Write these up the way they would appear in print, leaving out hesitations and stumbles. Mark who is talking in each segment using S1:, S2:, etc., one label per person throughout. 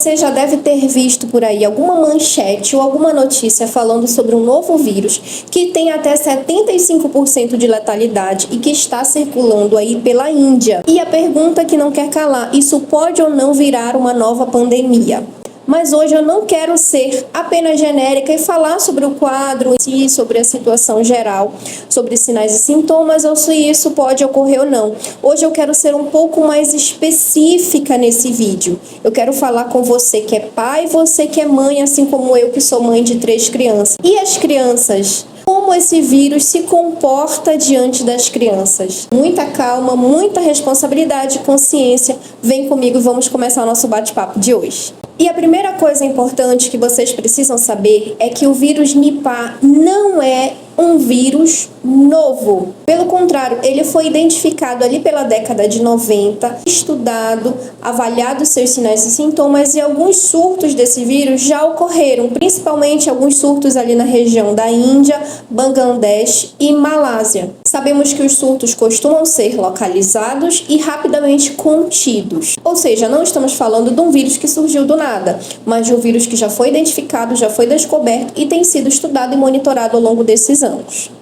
S1: Você já deve ter visto por aí alguma manchete ou alguma notícia falando sobre um novo vírus que tem até 75% de letalidade e que está circulando aí pela Índia. E a pergunta que não quer calar, isso pode ou não virar uma nova pandemia? Mas hoje eu não quero ser apenas genérica e falar sobre o quadro em si, sobre a situação geral, sobre sinais e sintomas, ou se isso pode ocorrer ou não. Hoje eu quero ser um pouco mais específica nesse vídeo. Eu quero falar com você que é pai, você que é mãe, assim como eu que sou mãe de 3 crianças. E as crianças? Como esse vírus se comporta diante das crianças? Muita calma, muita responsabilidade e consciência. Vem comigo e vamos começar o nosso bate-papo de hoje. E a primeira coisa importante que vocês precisam saber é que o vírus Nipah não é um vírus novo. Pelo contrário, ele foi identificado ali pela década de 90, estudado, avaliado seus sinais e sintomas, e alguns surtos desse vírus já ocorreram, principalmente alguns surtos ali na região da Índia, Bangladesh e Malásia. Sabemos que os surtos costumam ser localizados e rapidamente contidos. Ou seja, não estamos falando de um vírus que surgiu do nada, mas de um vírus que já foi identificado, já foi descoberto e tem sido estudado e monitorado ao longo desses anos.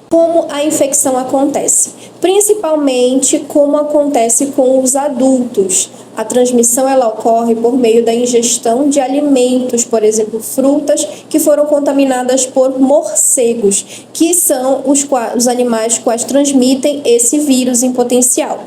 S1: Como a infecção acontece? Principalmente como acontece com os adultos. A transmissão ela ocorre por meio da ingestão de alimentos, por exemplo, frutas que foram contaminadas por morcegos, que são os animais quais transmitem esse vírus em potencial.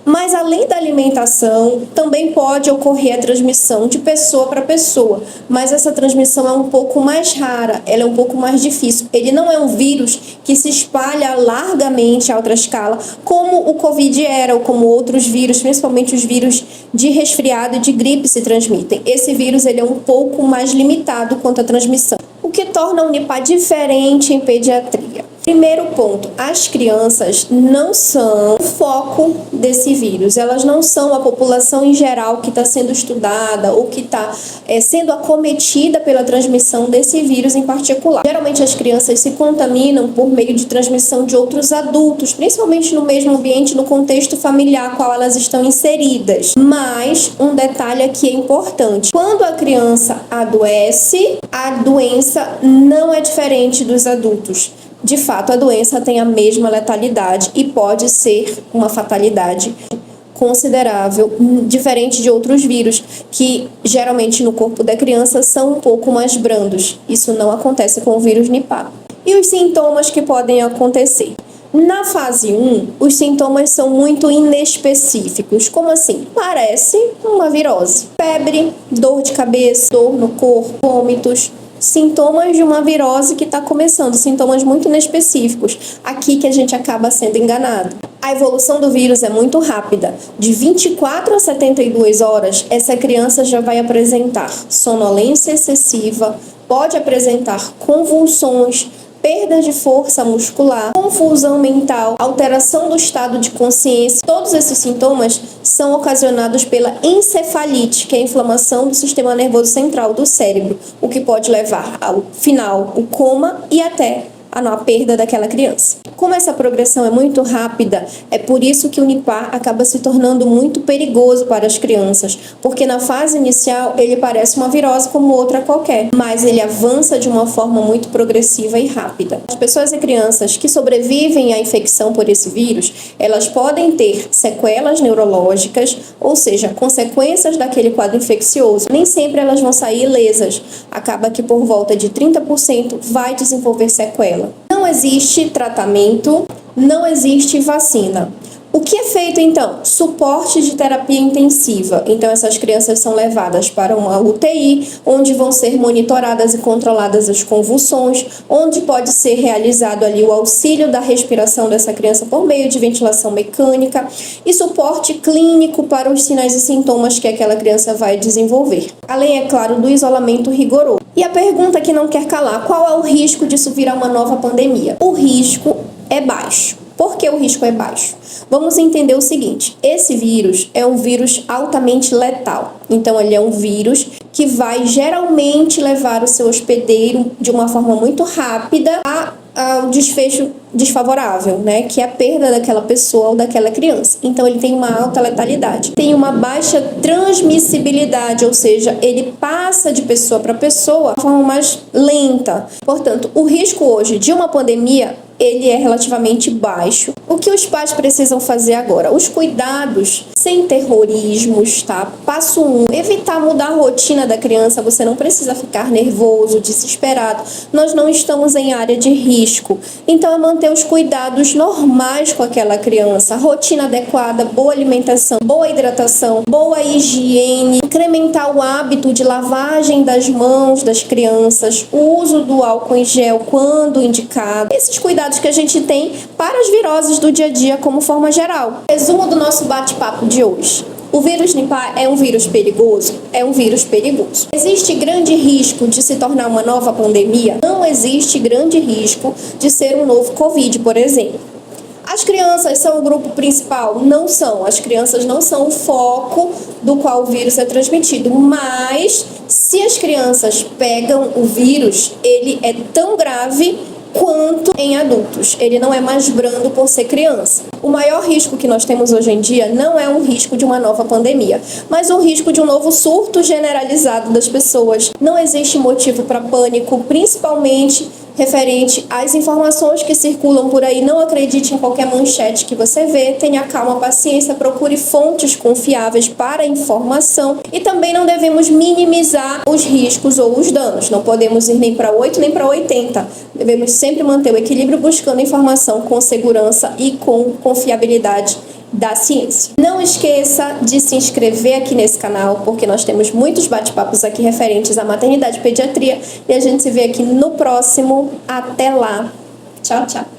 S1: Mas além da alimentação, também pode ocorrer a transmissão de pessoa para pessoa, mas essa transmissão é um pouco mais rara, ela é um pouco mais difícil. Ele não é um vírus que se espalha largamente a outra escala, como o Covid era, ou como outros vírus, principalmente os vírus de resfriado e de gripe se transmitem. Esse vírus ele é um pouco mais limitado quanto à transmissão, o que torna o Nipah diferente em pediatria. Primeiro ponto, as crianças não são o foco desse vírus, elas não são a população em geral que está sendo estudada ou que está sendo acometida pela transmissão desse vírus em particular. Geralmente as crianças se contaminam por meio de transmissão de outros adultos, principalmente no mesmo ambiente, no contexto familiar qual elas estão inseridas. Mas um detalhe aqui é importante, quando a criança adoece, a doença não é diferente dos adultos. De fato, a doença tem a mesma letalidade e pode ser uma fatalidade considerável, diferente de outros vírus, que geralmente no corpo da criança são um pouco mais brandos. Isso não acontece com o vírus Nipah. E os sintomas que podem acontecer? Na fase 1, os sintomas são muito inespecíficos. Como assim? Parece uma virose. Febre, dor de cabeça, dor no corpo, vômitos. Sintomas de uma virose que está começando, sintomas muito inespecíficos. Aqui que a gente acaba sendo enganado. A evolução do vírus é muito rápida. De 24 a 72 horas, essa criança já vai apresentar sonolência excessiva, pode apresentar convulsões, perda de força muscular, confusão mental, alteração do estado de consciência. Todos esses sintomas são ocasionados pela encefalite, que é a inflamação do sistema nervoso central do cérebro, o que pode levar ao final o coma e até a perda daquela criança. Como essa progressão é muito rápida, é por isso que o Nipah acaba se tornando muito perigoso para as crianças, porque na fase inicial ele parece uma virose como outra qualquer, mas ele avança de uma forma muito progressiva e rápida. As pessoas e crianças que sobrevivem à infecção por esse vírus, elas podem ter sequelas neurológicas, ou seja, consequências daquele quadro infeccioso. Nem sempre elas vão sair ilesas, acaba que por volta de 30% vai desenvolver sequela. Não existe tratamento, não existe vacina. O que é feito então? Suporte de terapia intensiva. Então essas crianças são levadas para uma UTI, onde vão ser monitoradas e controladas as convulsões, onde pode ser realizado ali o auxílio da respiração dessa criança por meio de ventilação mecânica e suporte clínico para os sinais e sintomas que aquela criança vai desenvolver. Além, é claro, do isolamento rigoroso. E a pergunta que não quer calar, qual é o risco disso virar uma nova pandemia? O risco é baixo. Por que o risco é baixo? Vamos entender o seguinte, esse vírus é um vírus altamente letal. Então ele é um vírus que vai geralmente levar o seu hospedeiro de uma forma muito rápida a ao desfecho desfavorável, né, que é a perda daquela pessoa ou daquela criança. Então ele tem uma alta letalidade, tem uma baixa transmissibilidade, ou seja, ele passa de pessoa para pessoa de forma mais lenta. Portanto, o risco hoje de uma pandemia ele é relativamente baixo. O que os pais precisam fazer agora? Os cuidados sem terrorismos, tá? Passo 1, evitar mudar a rotina da criança. Você não precisa ficar nervoso, desesperado. Nós não estamos em área de risco. Então, é manter os cuidados normais com aquela criança. Rotina adequada, boa alimentação, boa hidratação, boa higiene, incrementar o hábito de lavagem das mãos das crianças, o uso do álcool em gel quando indicado. Esses cuidados que a gente tem para as viroses do dia a dia como forma geral. Resumo do nosso bate-papo de hoje. O vírus Nipah é um vírus perigoso? É um vírus perigoso. Existe grande risco de se tornar uma nova pandemia? Não existe grande risco de ser um novo Covid, por exemplo. As crianças são o grupo principal? Não são. As crianças não são o foco do qual o vírus é transmitido. Mas, se as crianças pegam o vírus, ele é tão grave quanto em adultos. Ele não é mais brando por ser criança. O maior risco que nós temos hoje em dia não é um risco de uma nova pandemia, mas um risco de um novo surto generalizado das pessoas. Não existe motivo para pânico, principalmente referente às informações que circulam por aí. Não acredite em qualquer manchete que você vê, tenha calma, paciência, procure fontes confiáveis para a informação e também não devemos minimizar os riscos ou os danos. Não podemos ir nem para 8 nem para 80. Devemos sempre manter o equilíbrio buscando informação com segurança e com confiabilidade da ciência. Não esqueça de se inscrever aqui nesse canal, porque nós temos muitos bate-papos aqui referentes à maternidade e pediatria, e a gente se vê aqui no próximo. Até lá. Tchau, tchau.